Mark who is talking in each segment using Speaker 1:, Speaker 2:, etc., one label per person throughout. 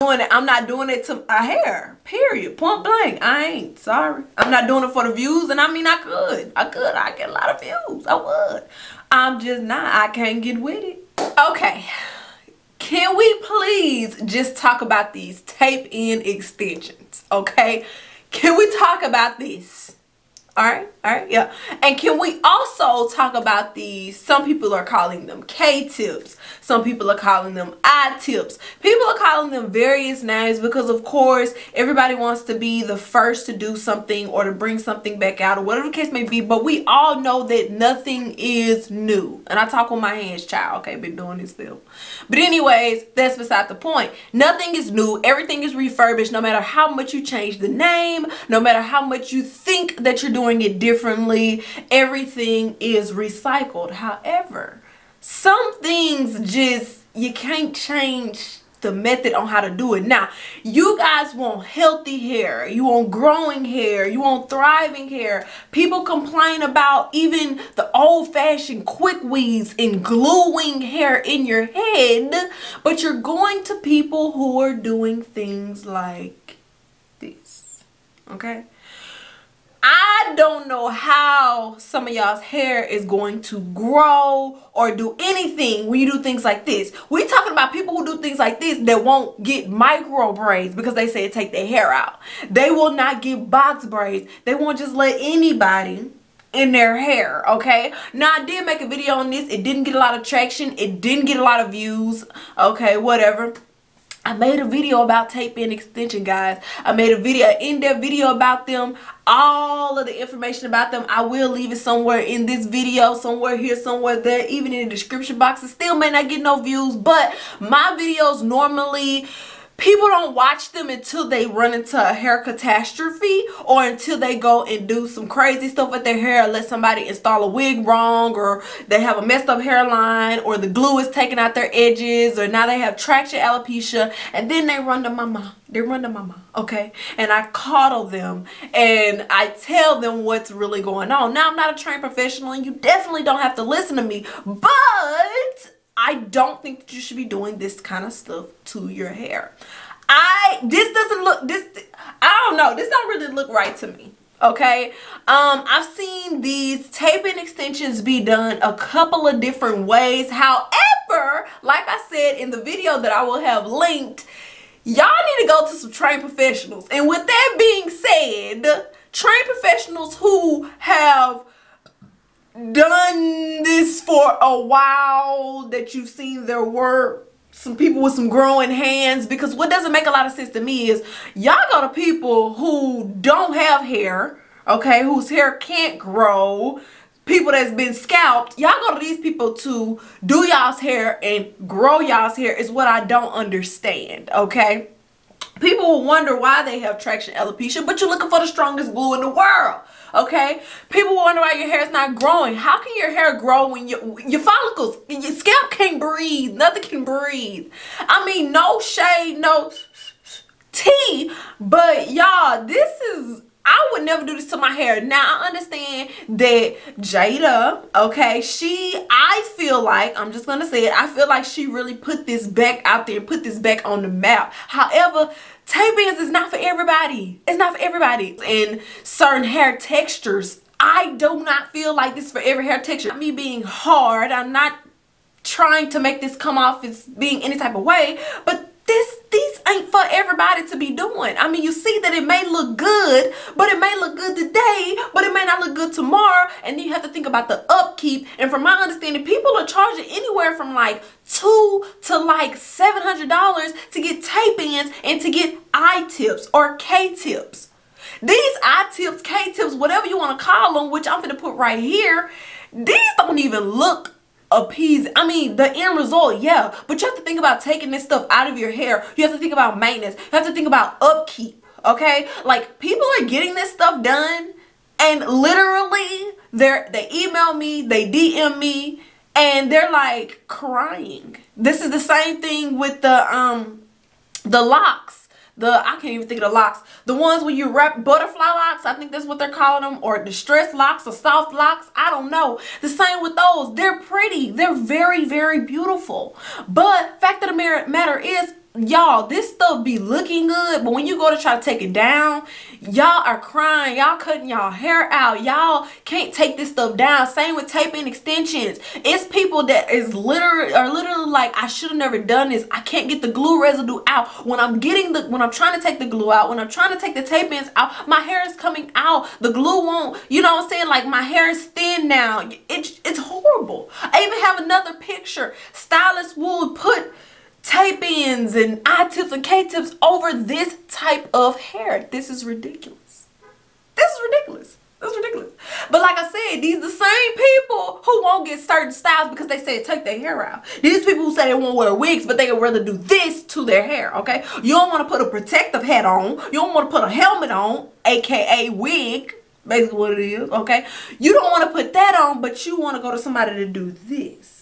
Speaker 1: doing it. I'm not doing it to my hair. Period. Point blank. I ain't. Sorry. I'm not doing it for the views. And I mean, I could. I get a lot of views. I would. I'm just not. I can't get with it. Okay. Can we please just talk about these tape-in extensions? Okay. Can we talk about this? All right, yeah. And can we also talk about these? Some people are calling them K-tips. Some people are calling them I-tips. People are calling them various names because, of course, everybody wants to be the first to do something or to bring something back out or whatever the case may be. But we all know that nothing is new. And I talk with my hands, child. Okay, been doing this film. But anyways, that's beside the point. Nothing is new. Everything is refurbished. No matter how much you change the name, no matter how much you think that you're doing it differently, everything is recycled. However, some things just, you can't change the method on how to do it. Now, you guys want healthy hair, you want growing hair, you want thriving hair. People complain about even the old-fashioned quick weaves and gluing hair in your head, but you're going to people who are doing things like this. Okay, I don't know how some of y'all's hair is going to grow or do anything when you do things like this. We're talking about people who do things like this that won't get micro braids because they say it take their hair out. They will not get box braids. They won't just let anybody in their hair. Okay, now I did make a video on this. It didn't get a lot of traction. It didn't get a lot of views. Okay, whatever. I made a video about tape-in extension, guys. I made a video, an in-depth video about them. All of the information about them, I will leave it somewhere in this video, somewhere here, somewhere there, even in the description box. It still may not get no views, but my videos normally, people don't watch them until they run into a hair catastrophe or until they go and do some crazy stuff with their hair, let somebody install a wig wrong, or they have a messed up hairline, or the glue is taking out their edges, or now they have traction alopecia, and then they run to mama. They run to mama, okay? And I coddle them and I tell them what's really going on. Now, I'm not a trained professional and you definitely don't have to listen to me, but I don't think that you should be doing this kind of stuff to your hair. This doesn't look, I don't know, this don't really look right to me. Okay, I've seen these tape-in extensions be done a couple of different ways. However, like I said in the video that I will have linked, y'all need to go to some trained professionals. And with that being said, trained professionals who have done this for a while, that you've seen their work, some people with some growing hands, because what doesn't make a lot of sense to me is y'all go to people who don't have hair, okay, whose hair can't grow, people that's been scalped. Y'all go to these people to do y'all's hair and grow y'all's hair is what I don't understand. Okay, people will wonder why they have traction alopecia, but you're looking for the strongest glue in the world. Okay, people wonder why your hair is not growing. How can your hair grow when your follicles, your scalp can't breathe? Nothing can breathe. I mean, no shade, no tea, but y'all, this is, I would never do this to my hair. Now, I understand that Jada, okay, I feel like, I'm just going to say it, I feel like she really put this back out there, put this back on the map. However, tape-ins is not for everybody. It's not for everybody. And certain hair textures, I do not feel like this is for every hair texture. Me being hard, I'm not trying to make this come off as being any type of way, but these ain't for everybody to be doing. I mean, you see that it may look good, but it may look good today, but it may not look good tomorrow. And then you have to think about the upkeep. And from my understanding, people are charging anywhere from like $200 to like $700 to get tape-ins and to get I-tips or K-tips. These I-tips, K-tips, whatever you want to call them, which I'm going to put right here, these don't even look appeasing. I mean, the end result, yeah, but you have to think about taking this stuff out of your hair. You have to think about maintenance. You have to think about upkeep. Okay, like, people are getting this stuff done, and literally they email me, they DM me, and they're like crying. This is the same thing with the locks. I can't even think of the locks. The ones where you wrap butterfly locks, I think that's what they're calling them, or distressed locks or soft locks. I don't know. The same with those. They're pretty. They're very, very beautiful. But fact of the matter is, y'all, this stuff be looking good, but when you go to try to take it down, y'all are crying. Y'all cutting y'all hair out. Y'all can't take this stuff down. Same with Tapein Extensions. It's people that is literally like, I should have never done this. I can't get the glue residue out. When I'm trying to take the glue out, when I'm trying to take the tape-ins out, my hair is coming out. The glue won't, you know what I'm saying? Like, my hair is thin now. It's horrible. I even have another picture. Stylists will put tape-ins and I-tips and K-tips over this type of hair. This is ridiculous. This is ridiculous. This is ridiculous. But like I said, these the same people who won't get certain styles because they say take their hair out. These people who say they won't wear wigs, but they would rather do this to their hair, okay? You don't want to put a protective hat on. You don't want to put a helmet on, aka wig, basically what it is, okay? You don't want to put that on, but you want to go to somebody to do this.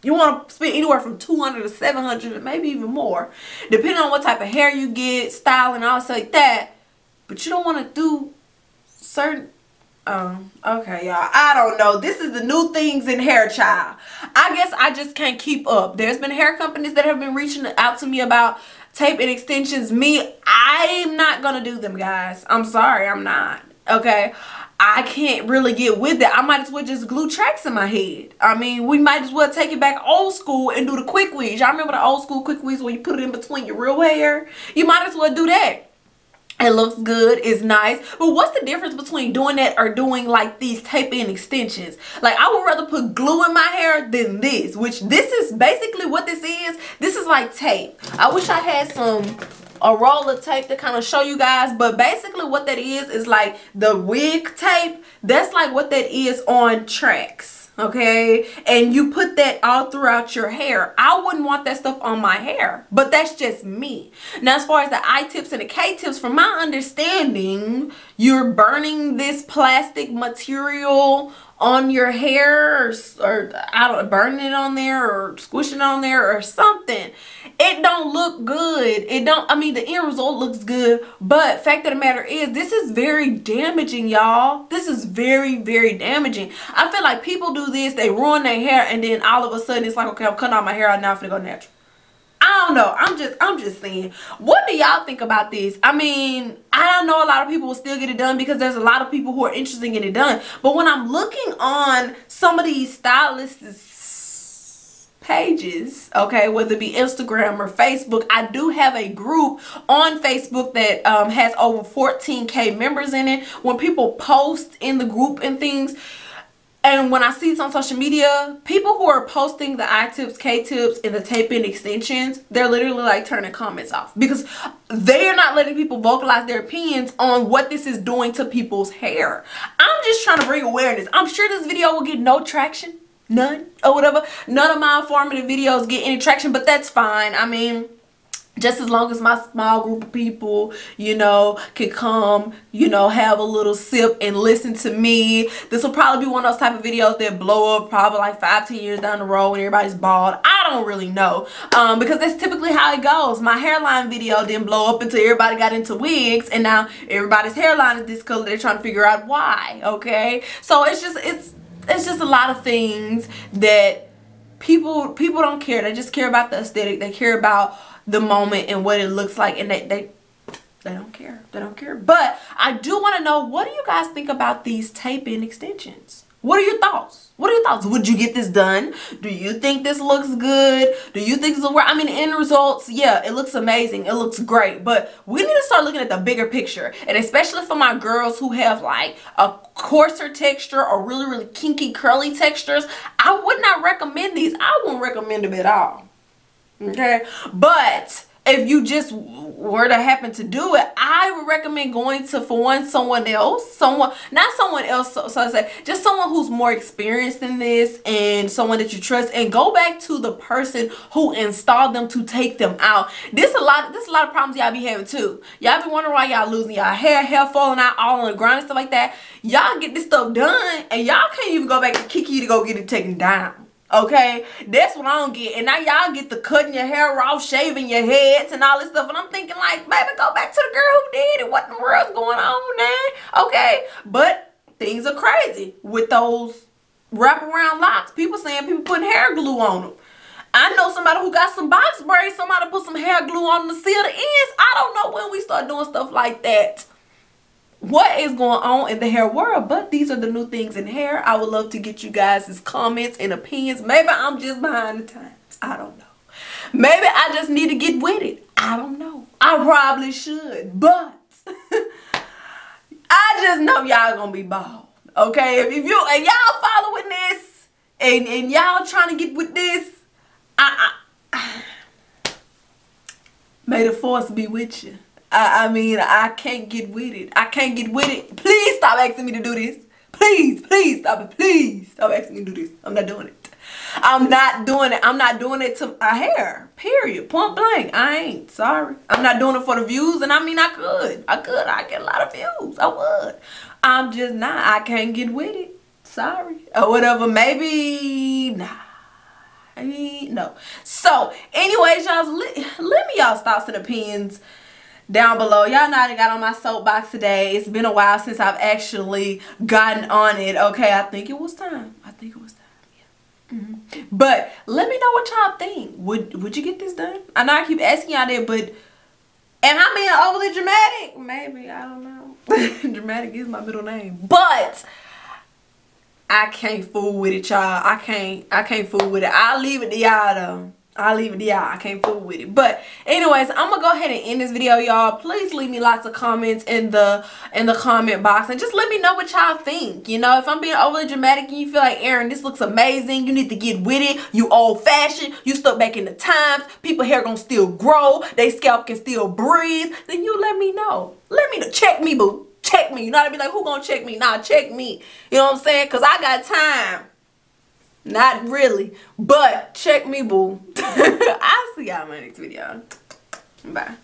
Speaker 1: You want to spend anywhere from $200 to $700, maybe even more, depending on what type of hair you get, style, and all stuff like that. But you don't want to do certain. Okay, y'all. I don't know. This is the new things in hair, child. I guess I just can't keep up. There's been hair companies that have been reaching out to me about Tapein Extensions. I'm not gonna do them, guys. I'm sorry, I'm not. Okay. I can't really get with it. I might as well just glue tracks in my head. I mean, we might as well take it back old school and do the quick wigs. Y'all remember the old school quick wigs where you put it in between your real hair? You might as well do that. It looks good, it's nice. But what's the difference between doing that or doing like these tape-in extensions? Like, I would rather put glue in my hair than this, which this is basically what this is. This is like tape. I wish I had a roll of tape to kind of show you guys, but basically what that is like the wig tape. That's like what that is on tracks, okay? And you put that all throughout your hair. I wouldn't want that stuff on my hair, but that's just me. Now, as far as the I-tips and the K-tips, from my understanding, you're burning this plastic material on your hair, or I don't know, burning it on there or squishing it on there or something. It don't look good. I mean, the end result looks good, but fact of the matter is, this is very damaging, y'all. This is very, very damaging. I feel like people do this, they ruin their hair, and then all of a sudden it's like, okay, I'm cutting all my hair out now, I'm gonna go natural. I don't know. I'm just saying. What do y'all think about this? I mean, I know a lot of people will still get it done because there's a lot of people who are interested in getting it done. But when I'm looking on some of these stylists' pages, okay, whether it be Instagram or Facebook, I do have a group on Facebook that has over 14K members in it. When people post in the group and things, and when I see this on social media, people who are posting the I-tips, K-tips, and the tape-in extensions, they're literally like turning comments off because they're not letting people vocalize their opinions on what this is doing to people's hair. I'm just trying to bring awareness. I'm sure this video will get no traction, none, or whatever. None of my informative videos get any traction, but that's fine. I mean, just as long as my small group of people, you know, can come, you know, have a little sip and listen to me. This will probably be one of those type of videos that blow up probably like 5-10 years down the road when everybody's bald. I don't really know, because that's typically how it goes. My hairline video didn't blow up until everybody got into wigs, and now everybody's hairline is this color. They're trying to figure out why, okay? So it's just a lot of things that people don't care. They just care about the aesthetic. They care about the moment and what it looks like, and they don't care. They don't care. But I do want to know, what do you guys think about these tape-in extensions? What are your thoughts? What are your thoughts? Would you get this done? Do you think this looks good? Do you think this will work? I mean, the end results, yeah, it looks amazing. It looks great. But we need to start looking at the bigger picture. And especially for my girls who have like a coarser texture or really, really kinky, curly textures, I would not recommend these. I wouldn't recommend them at all. Okay, but if you just were to happen to do it, I would recommend going to, for one, someone else, so I say, just someone who's more experienced in this and someone that you trust, and go back to the person who installed them to take them out. This a lot of problems y'all be having too. Y'all be wondering why y'all losing y'all hair falling out all on the ground and stuff like that. Y'all get this stuff done and y'all can't even go back to Kiki to go get it taken down. Okay, that's what I don't get. And now y'all get the cutting your hair off, shaving your heads and all this stuff, and I'm thinking like, baby, go back to the girl who did it. What in the world's going on now? Okay, but things are crazy with those wraparound locks. People saying people putting hair glue on them. I know somebody who got some box braids. Somebody put some hair glue on to seal the ends. I don't know when we start doing stuff like that. What is going on in the hair world? But these are the new things in hair. I would love to get you guys' comments and opinions. Maybe I'm just behind the times. I don't know. Maybe I just need to get with it. I don't know. I probably should. But I just know y'all gonna be bald. Okay? If you and y'all following this and y'all trying to get with this, may the force be with you. I mean, I can't get with it. I can't get with it. Please stop asking me to do this. Please, please stop it. Please stop asking me to do this. I'm not doing it. I'm not doing it. I'm not doing it to my hair. Period. Point blank. I ain't. Sorry. I'm not doing it for the views. And I mean, I could. I get a lot of views. I would. I'm just not. I can't get with it. Sorry. Or whatever. Maybe. Nah. I mean, no. So, anyways, y'all, let me y'all's thoughts and opinions down below. Y'all know I got on my soapbox today. It's been a while since I've actually gotten on it. Okay, I think it was time. I think it was time. Yeah. But let me know what y'all think. Would you get this done? I know I keep asking y'all that, but am I being overly dramatic? Maybe. I don't know. Dramatic is my middle name. But I can't fool with it, y'all. I can't fool with it. I'll leave it to y'all though. I'll leave it to y'all. I can't fool with it. But anyways, I'm gonna go ahead and end this video, y'all. Please leave me lots of comments in the comment box and just let me know what y'all think. You know, if I'm being overly dramatic and you feel like, Erin, this looks amazing, you need to get with it, you old fashioned, you stuck back in the times, people hair gonna still grow, they scalp can still breathe, then you let me know. Let me know. Check me, boo. Check me. You know what I mean? Like, who gonna check me? Nah, check me. You know what I'm saying? Because I got time. Not really. But check me, boo. I'll see y'all in my next video. Bye.